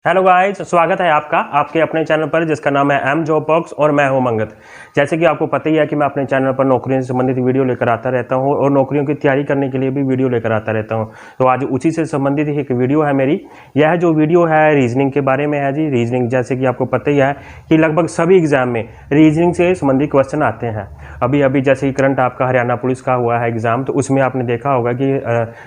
Hello guys, स्वागत है आपका आपके अपने चैनल पर जिसका नाम है एम जॉब बॉक्स और मैं हूं मंगत। जैसे कि आपको पता ही है कि मैं अपने चैनल पर नौकरियों से संबंधित वीडियो लेकर आता रहता हूं और नौकरियों की तैयारी करने के लिए भी वीडियो लेकर आता रहता हूं। तो आज उसी से संबंधित एक वीडियो है मेरी। यह जो वीडियो है रीजनिंग के बारे में है जी। रीजनिंग जैसे कि आपको पता ही है कि लगभग सभी एग्जाम में रीजनिंग से संबंधित क्वेश्चन आते हैं। अभी जैसे कि करंट आपका हरियाणा पुलिस का हुआ है एग्जाम, तो उसमें आपने देखा होगा कि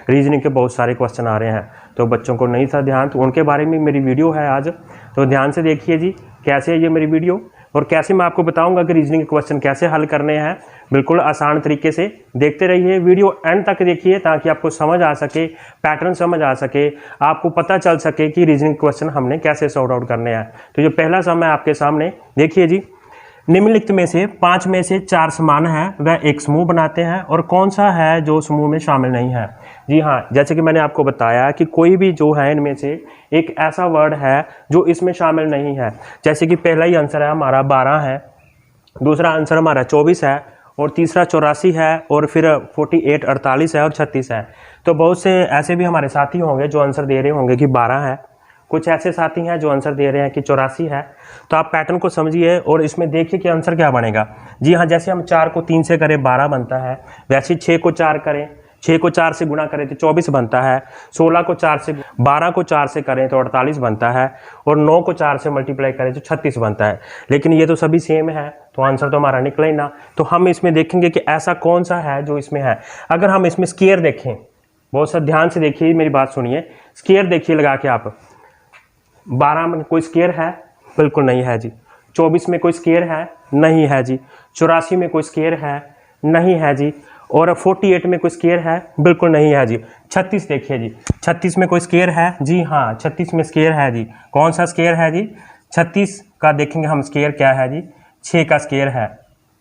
रीजनिंग के बहुत सारे क्वेश्चन आ रहे हैं। तो बच्चों को नहीं था ध्यान, तो उनके बारे में मेरी वीडियो है आज। तो ध्यान से देखिए जी कैसे है ये मेरी वीडियो और कैसे मैं आपको बताऊंगा कि रीजनिंग के क्वेश्चन कैसे हल करने हैं, बिल्कुल आसान तरीके से। देखते रहिए, वीडियो एंड तक देखिए ताकि आपको समझ आ सके, पैटर्न समझ आ सके, आपको पता चल सके कि रीजनिंग क्वेश्चन हमने कैसे सॉर्ट आउट करने हैं। तो जो पहला सम है आपके सामने देखिए जी। निम्नलिखित में से 5 में से 4 समान हैं, वह एक समूह बनाते हैं और कौन सा है जो समूह में शामिल नहीं है। जी हाँ, जैसे कि मैंने आपको बताया कि कोई भी जो है इनमें से एक ऐसा वर्ड है जो इसमें शामिल नहीं है। जैसे कि पहला ही आंसर है हमारा 12 है, दूसरा आंसर हमारा 24 है और तीसरा 84 है और फिर 48 48 है और 36 है। तो बहुत से ऐसे भी हमारे साथी होंगे जो आंसर दे रहे होंगे कि 12 है, कुछ ऐसे साथी हैं जो आंसर दे रहे हैं कि 84 है। तो आप पैटर्न को समझिए और इसमें देखिए कि आंसर क्या बनेगा। जी हाँ, जैसे हम 4 को 3 से करें 12 बनता है, वैसे 6 को 4 करें, 6 को 4 से गुणा करें तो 24 बनता है, 16 को 4 से 12 को 4 से करें तो 48 बनता है और 9 को 4 से मल्टीप्लाई करें तो 36 बनता है। लेकिन ये तो सभी सेम है, तो आंसर तो हमारा निकला ही ना। तो हम इसमें देखेंगे कि ऐसा कौन सा है जो इसमें है। अगर हम इसमें स्क्वायर देखें, बहुत सा ध्यान से देखिए, मेरी बात सुनिए, स्क्वायर देखिए लगा के आप। 12 में कोई स्क्वायर है? बिल्कुल नहीं है जी। 24 में कोई स्क्वायर है? नहीं है जी। 84 में कोई स्क्वायर है? नहीं है जी। और 48 में कोई स्क्वायर है? बिल्कुल नहीं है जी। 36 देखिए जी, 36 में कोई स्क्वायर है? जी हाँ, 36 में स्क्वायर है जी। कौन सा स्क्वायर है जी? 36 का देखेंगे हम स्क्वायर क्या है जी, 6 का स्क्वायर है।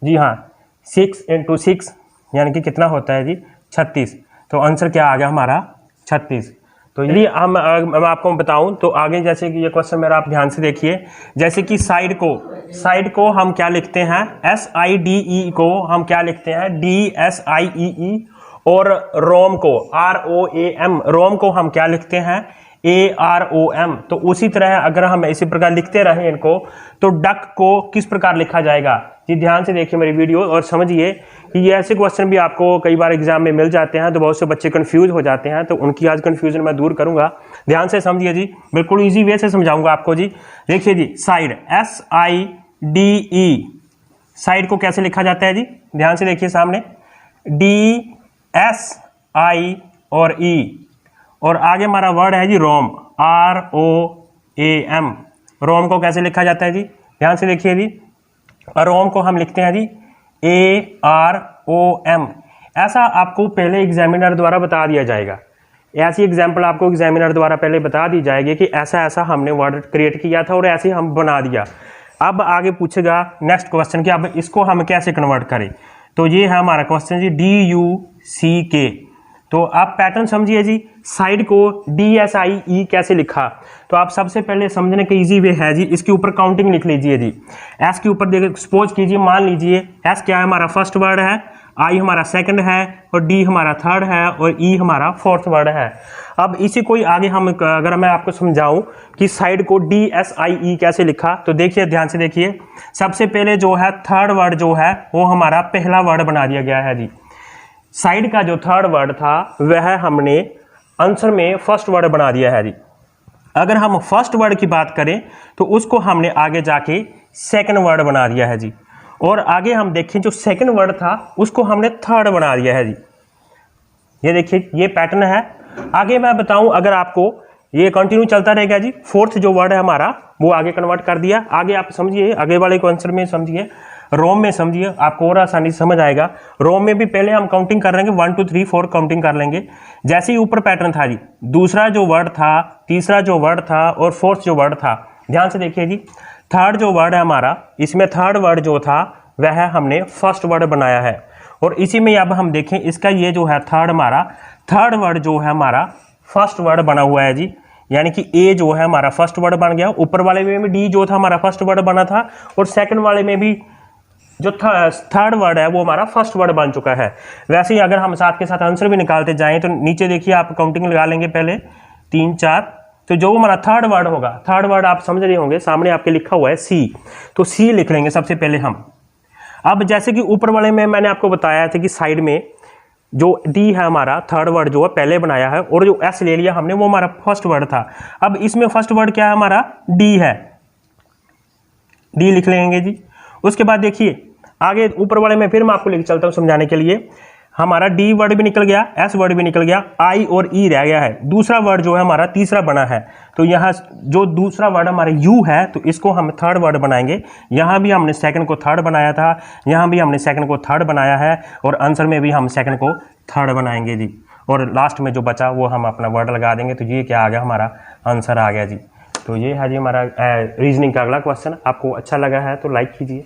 जी हाँ, 6 × 6 यानी कि कितना होता है जी, 36। तो आंसर क्या आ गया हमारा, 36। तो यदि मैं आपको बताऊं तो आगे जैसे कि ये क्वेश्चन मेरा आप ध्यान से देखिए। जैसे कि साइड को हम क्या लिखते हैं, SIDE को हम क्या लिखते हैं, DSIEE। और रोम को ROAM, रोम को हम क्या लिखते हैं, AROM। तो उसी तरह अगर हम इसी प्रकार लिखते रहे इनको, तो डक को किस प्रकार लिखा जाएगा जी। ध्यान से देखिए मेरी वीडियो और समझिए कि ये ऐसे क्वेश्चन भी आपको कई बार एग्जाम में मिल जाते हैं, तो बहुत से बच्चे कंफ्यूज हो जाते हैं। तो उनकी आज कंफ्यूजन मैं दूर करूंगा। ध्यान से समझिए जी, बिल्कुल इजी वे से समझाऊंगा आपको जी। देखिए जी, साइड SIDE, साइड को कैसे लिखा जाता है जी, ध्यान से देखिए सामने, DSI और E, और आगे हमारा वर्ड है जी रोम, ROAM। रोम को कैसे लिखा जाता है जी, ध्यान से देखिए जी। रोम को हम लिखते हैं जी AROM। ऐसा आपको पहले एग्जामिनर द्वारा बता दिया जाएगा। ऐसी एग्जाम्पल आपको एग्जामिनर द्वारा पहले बता दी जाएगी कि ऐसा ऐसा हमने वर्ड क्रिएट किया था और ऐसे हम बना दिया। अब आगे पूछेगा नेक्स्ट क्वेश्चन कि अब इसको हम कैसे कन्वर्ट करें। तो ये है हमारा क्वेश्चन जी, DUCK। तो आप पैटर्न समझिए जी। साइड को DSIE कैसे लिखा, तो आप सबसे पहले समझने का इजी वे है जी, इसके ऊपर काउंटिंग लिख लीजिए जी। S के ऊपर देखिए, सपोज कीजिए, मान लीजिए S क्या है, हमारा फर्स्ट वर्ड है, I हमारा सेकंड है और D हमारा थर्ड है और E हमारा फोर्थ वर्ड है। अब इसी को आगे हम अगर मैं आपको समझाऊं कि साइड को DSIE कैसे लिखा, तो देखिए ध्यान से देखिए। सबसे पहले जो है थर्ड वर्ड जो है वो हमारा पहला वर्ड बना दिया गया है जी। साइड का जो थर्ड वर्ड था वह हमने आंसर में फर्स्ट वर्ड बना दिया है जी। अगर हम फर्स्ट वर्ड की बात करें तो उसको हमने आगे जाके सेकंड वर्ड बना दिया है जी। और आगे हम देखें जो सेकंड वर्ड था उसको हमने थर्ड बना दिया है जी। ये देखिए ये पैटर्न है। आगे मैं बताऊं, अगर आपको ये कंटिन्यू चलता रहेगा जी। फोर्थ जो वर्ड है हमारा वो आगे कन्वर्ट कर दिया। आगे आप समझिए, आगे वाले को आंसर में समझिए, रोम में समझिए, आपको और आसानी से समझ आएगा। रोम में भी पहले हम काउंटिंग कर लेंगे, 1 2 3 4 काउंटिंग कर लेंगे। जैसे ही ऊपर पैटर्न था जी, दूसरा जो वर्ड था, तीसरा जो वर्ड था और फोर्थ जो वर्ड था, ध्यान से देखिए जी। थर्ड जो वर्ड है हमारा, इसमें थर्ड वर्ड जो था वह हमने फर्स्ट वर्ड बनाया है। और इसी में अब हम देखें, इसका ये जो है थर्ड हमारा, थर्ड वर्ड जो है हमारा फर्स्ट वर्ड बना हुआ है जी। यानी कि ए जो है हमारा फर्स्ट वर्ड बन गया। ऊपर वाले में भी डी जो था हमारा फर्स्ट वर्ड बना था और सेकंड वाले में भी जो थर्ड वर्ड है वो हमारा फर्स्ट वर्ड बन चुका है। वैसे ही अगर हम साथ के साथ आंसर भी निकालते जाएं तो नीचे देखिए आप काउंटिंग लगा लेंगे, पहले 3 4 तो जो हमारा थर्ड वर्ड होगा, थर्ड वर्ड आप समझ रहे होंगे, सामने आपके लिखा हुआ है सी, तो सी लिख लेंगे सबसे पहले हम। अब जैसे कि ऊपर वाले में मैंने आपको बताया था कि साइड में जो डी है हमारा थर्ड वर्ड जो है पहले बनाया है, और जो एस ले लिया हमने वो हमारा फर्स्ट वर्ड था। अब इसमें फर्स्ट वर्ड क्या है हमारा, डी है, डी लिख लेंगे जी। उसके बाद देखिए आगे ऊपर वाले में फिर मैं आपको लेकर चलता हूं समझाने के लिए। हमारा डी वर्ड भी निकल गया, एस वर्ड भी निकल गया, आई और ई रह गया है। दूसरा वर्ड जो है हमारा तीसरा बना है, तो यहाँ जो दूसरा वर्ड हमारा यू है तो इसको हम थर्ड वर्ड बनाएंगे। यहाँ भी हमने सेकंड को थर्ड बनाया था, यहाँ भी हमने सेकंड को थर्ड बनाया है, और आंसर में भी हम सेकंड को थर्ड बनाएंगे जी। और लास्ट में जो बचा वो हम अपना वर्ड लगा देंगे। तो ये क्या आ गया, हमारा आंसर आ गया जी। तो ये है जी हमारा रीजनिंग का अगला क्वेश्चन। आपको अच्छा लगा है तो लाइक कीजिए।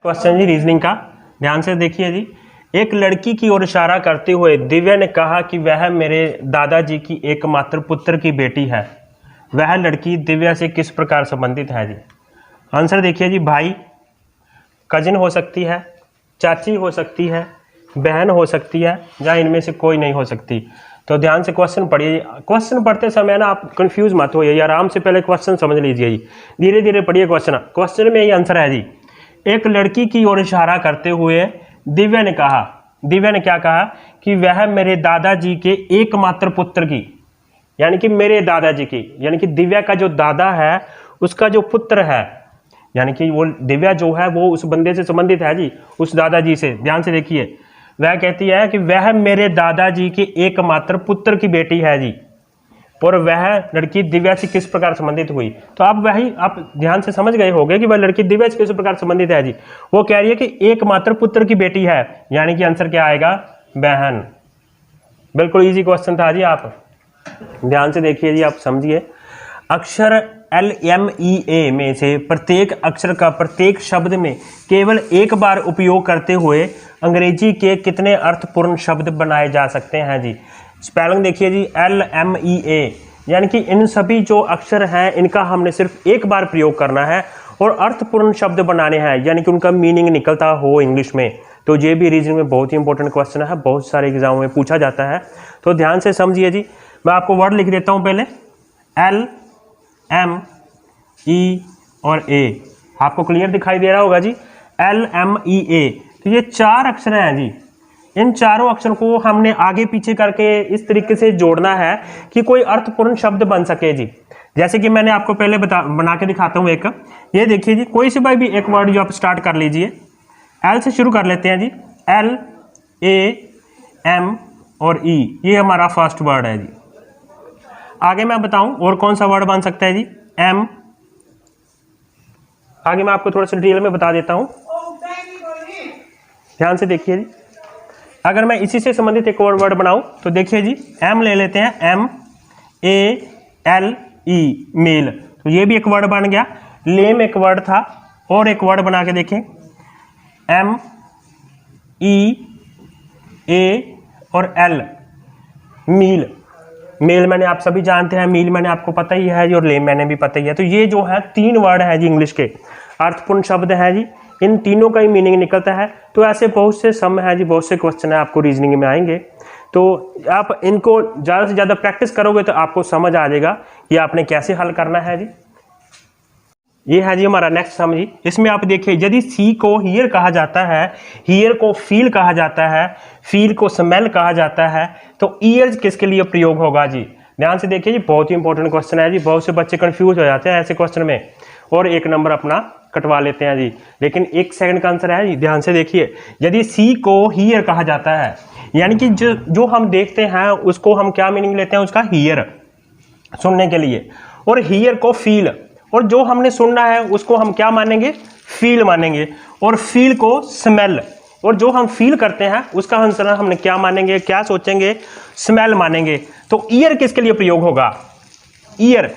क्वेश्चन जी रीजनिंग का, ध्यान से देखिए जी। एक लड़की की ओर इशारा करते हुए दिव्या ने कहा कि वह मेरे दादाजी की एकमात्र पुत्र की बेटी है। वह लड़की दिव्या से किस प्रकार संबंधित है जी। आंसर देखिए जी, भाई, कजिन हो सकती है, चाची हो सकती है, बहन हो सकती है, या इनमें से कोई नहीं हो सकती। तो ध्यान से क्वेश्चन पढ़िए। क्वेश्चन पढ़ते समय ना आप कंफ्यूज मत होइए, आराम से पहले क्वेश्चन समझ लीजिए जी, धीरे धीरे पढ़िए क्वेश्चन। क्वेश्चन में यही आंसर है जी। एक लड़की की ओर इशारा करते हुए दिव्या ने कहा, दिव्या ने क्या कहा कि वह मेरे दादाजी के एकमात्र पुत्र की, यानी कि मेरे दादाजी की, यानी कि दिव्या का जो दादा है उसका जो पुत्र है, यानी कि वो दिव्या जो है वो उस बंदे से संबंधित है जी, उस दादाजी से। ध्यान से देखिए, वह कहती है कि वह मेरे दादाजी के एकमात्र पुत्र की बेटी है जी, और वह लड़की दिव्या से किस प्रकार संबंधित हुई। तो आप वही आप ध्यान से समझ गए होंगे कि वह लड़की दिव्या से किस प्रकार संबंधित है जी। वो कह रही है कि एकमात्र पुत्र की बेटी है, यानी कि आंसर क्या आएगा, बहन। बिल्कुल इजी क्वेश्चन था जी। आप ध्यान से देखिए जी, आप समझिए। अक्षर LMEA में से प्रत्येक अक्षर का प्रत्येक शब्द में केवल एक बार उपयोग करते हुए अंग्रेजी के कितने अर्थपूर्ण शब्द बनाए जा सकते हैं जी। स्पेलिंग देखिए जी, LMEA, यानी कि इन सभी जो अक्षर हैं इनका हमने सिर्फ एक बार प्रयोग करना है और अर्थपूर्ण शब्द बनाने हैं, यानी कि उनका मीनिंग निकलता हो इंग्लिश में। तो ये भी रीजनिंग में बहुत ही इंपॉर्टेंट क्वेश्चन है, बहुत सारे एग्जामों में पूछा जाता है। तो ध्यान से समझिए जी। मैं आपको वर्ड लिख देता हूँ पहले, L M E और A। आपको क्लियर दिखाई दे रहा होगा जी, LMEA। तो ये चार अक्षर हैं जी। इन चारों अक्षर को हमने आगे पीछे करके इस तरीके से जोड़ना है कि कोई अर्थपूर्ण शब्द बन सके जी। जैसे कि मैंने आपको पहले बना के दिखाता हूँ एक। ये देखिए जी, कोई से भी एक वर्ड जो आप स्टार्ट कर लीजिए। L से शुरू कर लेते हैं जी, L A M और E, ये हमारा फर्स्ट वर्ड है जी। आगे मैं बताऊं और कौन सा वर्ड बन सकता है जी, M। आगे मैं आपको थोड़ा सा डिटेल में बता देता हूं, ध्यान से देखिए जी। अगर मैं इसी से संबंधित एक और वर्ड बनाऊं तो देखिए जी, M ले लेते हैं, MALE, मेल। तो ये भी एक वर्ड बन गया। लेम एक वर्ड था, और एक वर्ड बना के देखें, MEA और L, मील। मेल मैंने आप सभी जानते हैं, मील मैंने आपको पता ही है जी, और लेम मैंने भी पता ही है। तो ये जो है तीन वर्ड है जी इंग्लिश के, अर्थपूर्ण शब्द है जी, इन तीनों का ही मीनिंग निकलता है। तो ऐसे बहुत से सम है जी, बहुत से क्वेश्चन है आपको रीजनिंग में आएंगे। तो आप इनको ज़्यादा से ज़्यादा प्रैक्टिस करोगे तो आपको समझ आ जाएगा कि आपने कैसे हल करना है जी। ये है जी हमारा नेक्स्ट सम जी। इसमें आप देखिए, यदि सी को हियर कहा जाता है, हियर को फील कहा जाता है, फील को स्मेल कहा जाता है, तो ईयर्स किसके लिए प्रयोग होगा जी। ध्यान से देखिए जी, बहुत ही इंपॉर्टेंट क्वेश्चन है जी। बहुत से बच्चे कंफ्यूज हो जाते हैं ऐसे क्वेश्चन में और एक नंबर अपना कटवा लेते हैं जी, लेकिन एक सेकंड का आंसर है जी। ध्यान से देखिए, यदि सी को हियर कहा जाता है, यानी कि जो हम देखते हैं उसको हम क्या मीनिंग लेते हैं, उसका हियर, सुनने के लिए, और हियर को फील, और जो हमने सुनना है उसको हम क्या मानेंगे, फील मानेंगे, और फील को स्मेल, और जो हम फील करते हैं उसका आंसर हमने क्या मानेंगे, क्या सोचेंगे, स्मेल मानेंगे। तो ईयर किसके लिए प्रयोग होगा, ईयर।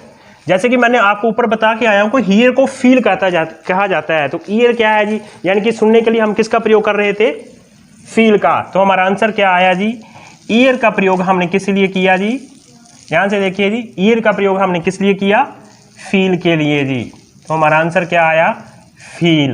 जैसे कि मैंने आपको ऊपर बता के आया हूं कि ईयर को फील कहा जाता है, तो ईयर क्या है जी, यानी कि सुनने के लिए हम किसका प्रयोग कर रहे थे, फील का। तो हमारा आंसर क्या आया जी, ईयर का प्रयोग हमने किस लिए किया जी। ध्यान से देखिए जी, ईयर का प्रयोग हमने किस लिए किया, फील के लिए जी। तो हमारा आंसर क्या आया, फील।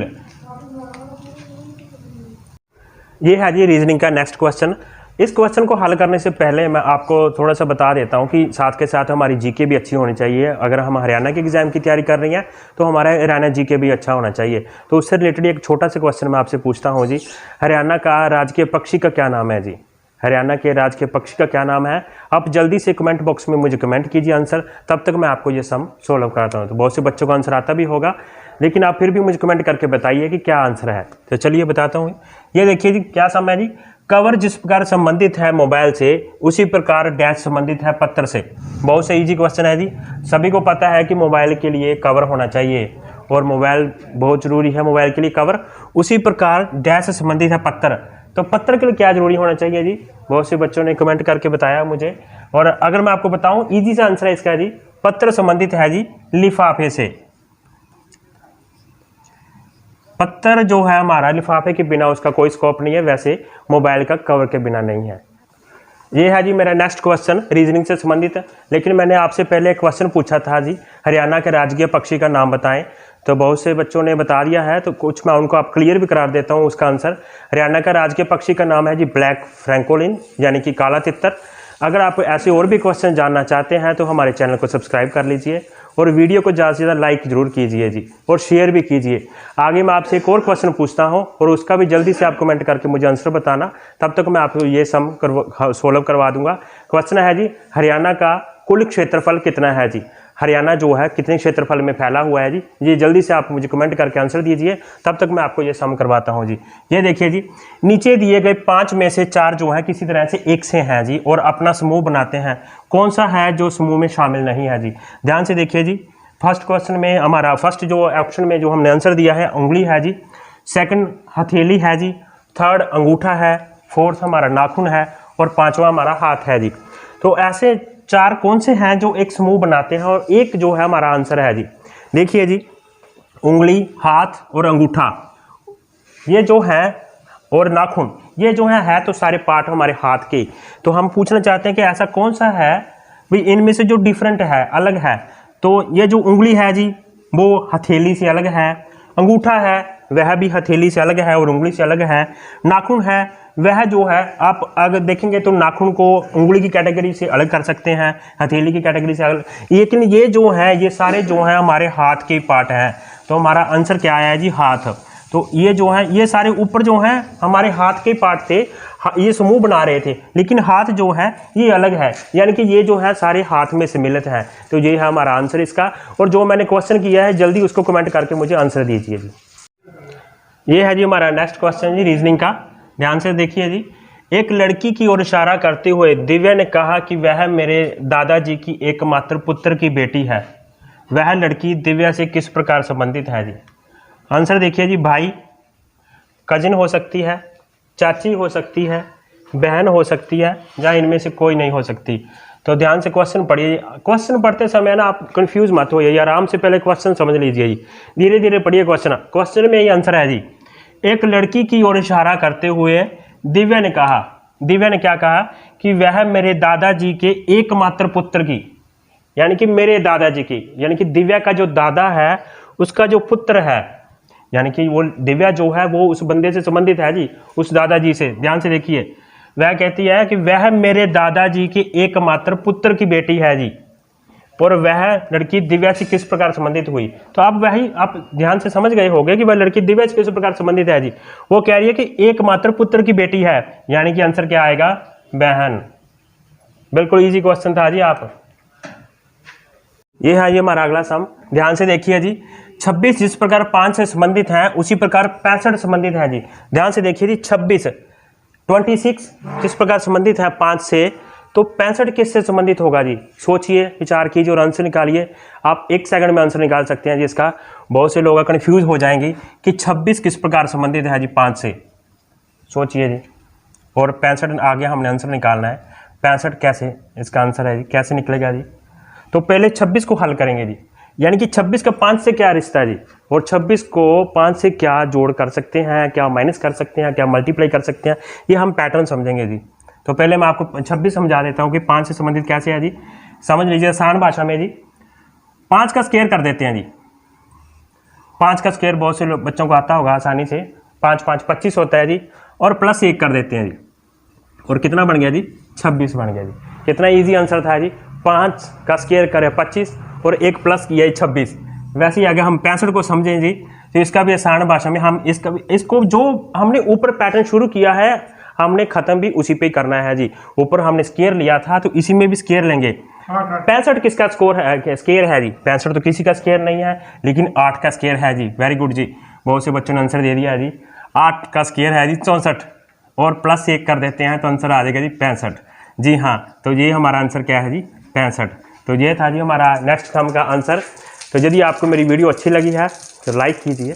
ये है जी रीजनिंग का नेक्स्ट क्वेश्चन। इस क्वेश्चन को हल करने से पहले मैं आपको थोड़ा सा बता देता हूं कि साथ के साथ हमारी जीके भी अच्छी होनी चाहिए। अगर हम हरियाणा के एग्जाम की तैयारी कर रही हैं तो हमारा हरियाणा जीके भी अच्छा होना चाहिए। तो उससे रिलेटेड एक छोटा सा क्वेश्चन मैं आपसे पूछता हूं जी, हरियाणा का राजकीय पक्षी का क्या नाम है जी? हरियाणा के राजकीय पक्षी का क्या नाम है? आप जल्दी से कमेंट बॉक्स में मुझे कमेंट कीजिए आंसर, तब तक मैं आपको ये सम सोल्व कराता हूँ। तो बहुत से बच्चों को आंसर आता भी होगा, लेकिन आप फिर भी मुझे कमेंट करके बताइए कि क्या आंसर है। तो चलिए बताता हूँ। ये देखिए जी, क्या सम है जी? कवर जिस प्रकार संबंधित है मोबाइल से, उसी प्रकार डैश संबंधित है पत्र से। बहुत से इजी क्वेश्चन है जी। सभी को पता है कि मोबाइल के लिए कवर होना चाहिए और मोबाइल बहुत जरूरी है, मोबाइल के लिए कवर। उसी प्रकार डैश से संबंधित है पत्र, तो पत्र के लिए क्या जरूरी होना चाहिए जी? बहुत से बच्चों ने कमेंट करके बताया मुझे। और अगर मैं आपको बताऊं, इजी सा आंसर है इसका जी, पत्र संबंधित है जी लिफाफे से। पत्थर जो है हमारा लिफाफे के बिना उसका कोई स्कोप नहीं है, वैसे मोबाइल का कवर के बिना नहीं है। ये है जी मेरा नेक्स्ट क्वेश्चन रीजनिंग से संबंधित है। लेकिन मैंने आपसे पहले एक क्वेश्चन पूछा था जी, हरियाणा के राजकीय पक्षी का नाम बताएं। तो बहुत से बच्चों ने बता दिया है, तो कुछ मैं उनको आप क्लियर भी करा देता हूँ उसका आंसर। हरियाणा का राजकीय पक्षी का नाम है जी ब्लैक फ्रैंकोलिन, यानी कि काला तितर। अगर आप ऐसे और भी क्वेश्चन जानना चाहते हैं तो हमारे चैनल को सब्सक्राइब कर लीजिए और वीडियो को ज़्यादा से ज़्यादा लाइक जरूर कीजिए जी, और शेयर भी कीजिए। आगे मैं आपसे एक और क्वेश्चन पूछता हूं और उसका भी जल्दी से आप कमेंट करके मुझे आंसर बताना, तब तक मैं आपको ये सम सोल्व करवा दूंगा। क्वेश्चन है जी, हरियाणा का कुल क्षेत्रफल कितना है जी? हरियाणा जो है कितने क्षेत्रफल में फैला हुआ है जी? ये जल्दी से आप मुझे कमेंट करके आंसर दीजिए, तब तक मैं आपको ये सम करवाता हूं जी। ये देखिए जी, नीचे दिए गए 5 में से 4 जो है किसी तरह से एक से हैं जी और अपना समूह बनाते हैं। कौन सा है जो समूह में शामिल नहीं है जी? ध्यान से देखिए जी। फर्स्ट क्वेश्चन में हमारा फर्स्ट जो ऑप्शन में जो हमने आंसर दिया है उंगली है जी, सेकंड हथेली है जी, थर्ड अंगूठा है, फोर्थ हमारा नाखून है और पांचवा हमारा हाथ है जी। तो ऐसे 4 कौन से हैं जो एक समूह बनाते हैं और एक जो है हमारा आंसर है जी। देखिए जी, उंगली, हाथ और अंगूठा ये जो है, और नाखून ये जो है तो सारे पार्ट हमारे हाथ के। तो हम पूछना चाहते हैं कि ऐसा कौन सा है भाई इनमें से जो डिफरेंट है, अलग है। तो ये जो उंगली है जी वो हथेली से अलग है, अंगूठा है वह भी हथेली से अलग है और उंगली से अलग है, नाखून है वह जो है आप अगर देखेंगे तो नाखून को उंगली की कैटेगरी से अलग कर सकते हैं, हथेली की कैटेगरी से अलग। लेकिन ये जो है ये सारे जो है हमारे हाथ के पार्ट हैं। तो हमारा आंसर क्या आया जी? हाथ। तो ये जो है ये सारे ऊपर जो हैं हमारे हाथ के पार्ट थे, ये समूह बना रहे थे, लेकिन हाथ जो है ये अलग है, यानी कि ये जो है सारे हाथ में सम्मिलित हैं। तो ये है हमारा आंसर इसका। और जो मैंने क्वेश्चन किया है जल्दी उसको कमेंट करके मुझे आंसर दीजिए जी। ये है जी हमारा नेक्स्ट क्वेश्चन जी रीजनिंग का। ध्यान से देखिए जी, एक लड़की की ओर इशारा करते हुए दिव्या ने कहा कि वह मेरे दादाजी की एकमात्र पुत्र की बेटी है। वह लड़की दिव्या से किस प्रकार संबंधित है जी? आंसर देखिए जी, भाई, कजिन हो सकती है, चाची हो सकती है, बहन हो सकती है, या इनमें से कोई नहीं हो सकती। तो ध्यान से क्वेश्चन पढ़िए। क्वेश्चन पढ़ते समय ना आप कंफ्यूज मत होइए, आराम से पहले क्वेश्चन समझ लीजिए जी, धीरे धीरे पढ़िए क्वेश्चन। क्वेश्चन में ये आंसर है जी, एक लड़की की ओर इशारा करते हुए दिव्या ने कहा, दिव्या ने क्या कहा कि वह मेरे दादाजी के एकमात्र पुत्र की, यानी कि मेरे दादाजी की, यानी कि दिव्या का जो दादा है उसका जो पुत्र है, यानी कि वो दिव्या जो है वो उस बंदे से संबंधित है जी, उस दादाजी से। ध्यान से देखिए, वह कहती है कि वह मेरे दादाजी के एकमात्र पुत्र की बेटी है जी, और वह लड़की दिव्या से किस प्रकार संबंधित हुई। तो आप वही आप ध्यान से समझ गए होंगे कि वह लड़की दिव्या से किस प्रकार संबंधित है जी। वो कह रही है कि एकमात्र पुत्र की बेटी है, यानी कि आंसर क्या आएगा? बहन। बिल्कुल इजी क्वेश्चन था जी। आप ये है ये हमारा अगला सम। ध्यान से देखिए जी, 26 जिस प्रकार 5 से संबंधित है उसी प्रकार 65 संबंधित है जी। ध्यान से देखिए जी, 26 जिस प्रकार संबंधित है 5 से, तो 65 किससे संबंधित होगा जी? सोचिए, विचार कीजिए और आंसर निकालिए। आप 1 सेकंड में आंसर निकाल सकते हैं जी इसका। बहुत से लोग कंफ्यूज हो जाएंगे कि 26 किस प्रकार संबंधित है जी 5 से। सोचिए जी, और 65 आगे हमने आंसर निकालना है। 65 कैसे इसका आंसर है जी, कैसे निकलेगा जी? तो पहले 26 को हल करेंगे जी, यानी कि 26 का 5 से क्या रिश्ता है जी, और 26 को 5 से क्या जोड़ कर सकते हैं, क्या माइनस कर सकते हैं, क्या मल्टीप्लाई कर सकते हैं, ये हम पैटर्न समझेंगे जी। तो पहले मैं आपको 26 समझा देता हूँ कि 5 से संबंधित कैसे है जी। समझ लीजिए आसान भाषा में जी, 5 का स्क्वायर कर देते हैं जी। 5 का स्क्वायर बहुत से बच्चों को आता होगा आसानी से, 5 5 25 होता है जी, और प्लस 1 कर देते हैं जी। और कितना बन गया जी 26 बन गया जी। कितना इजी आंसर था जी। 5 का स्क्वायर करें 25 और 1 प्लस किया 26। वैसे ही अगर हम 65 को समझें जी तो इसका भी आसान भाषा में हम इसको जो हमने ऊपर पैटर्न शुरू किया है हमने खत्म भी उसी पे ही करना है जी। ऊपर हमने स्क्वायर लिया था तो इसी में भी स्क्वायर लेंगे। 65 किसका स्क्वायर है जी। 65 तो किसी का स्क्वायर नहीं है, लेकिन 8 का स्क्वायर है जी। वेरी गुड जी, बहुत से बच्चों ने आंसर दे दिया है जी। 8 का स्क्वायर है जी 64 और प्लस 1 कर देते हैं तो आंसर आ जाएगा जी 65। जी हाँ, तो ये हमारा आंसर क्या है जी 65। तो ये था जी हमारा नेक्स्ट सम का आंसर। तो यदि आपको मेरी वीडियो अच्छी लगी है तो लाइक कीजिए।